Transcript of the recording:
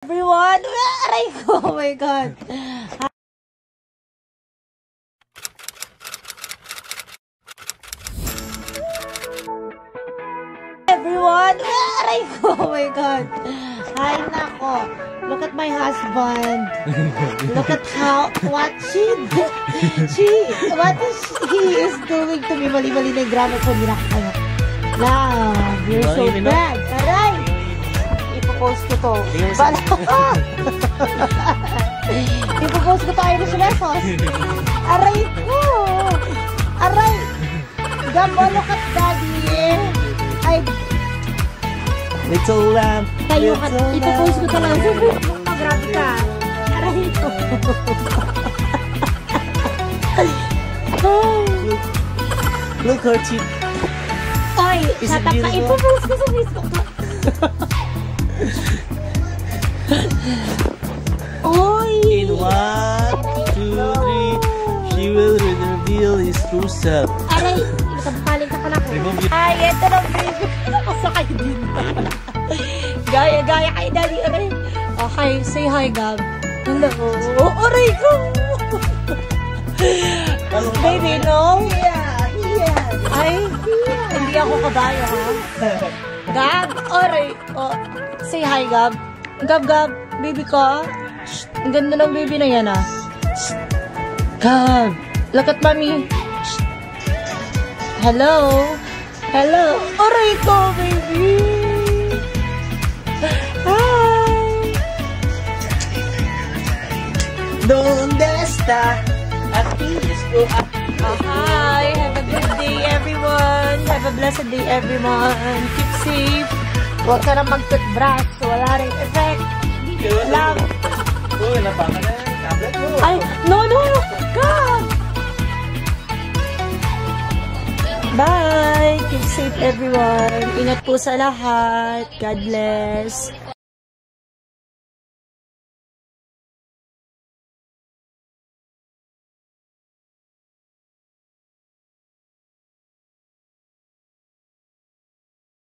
Everyone, aray ko, oh my God. Everyone, aray ko, oh my God. Hi, nako. Look at my husband. Look at what he is doing to me. Mali-mali na yung grammar ko. Nirakaya. Love, you're so bad. Aray! Ipopost ko to. Ipopost ko to Irish lessons. Aray ko! Aray! Gabo, look at daddy. Little lamb. Tayo ka. Ipopost ko talaga. Mag-grab ka. Aray ko. Look her cheek. Oy, shut up ka. Ipopost ko sa Facebook. Oy! In 1, 2, 3, she will reveal his true self. Aray, nakapaling ka pala ko. Ay, eto na baby. Nakasakay din. Gaya kay daddy. Aray. Okay, say hi, Gab. Hello. Aray ko. Baby, no? Yeah. Ay, hindi ako kabayo, ha? Gab, aray. Oh, say hi, Gab. Gab, baby ko. Shh, ang ganda ng baby na yan, ah. Shh. Gab, look at mommy. Shh. Hello. Aray ko, baby. Hi. Donde está? Aquí estoy. Hi. Have a good day, everyone. Have a blessed day, everyone. Keep safe. Huwag ka na mag-toothbrush. Wala rin effect. Love. Uy, napakan na yung tablet mo. Ay, no. God. Bye. Keep safe, everyone. Ingat po sa lahat. God bless.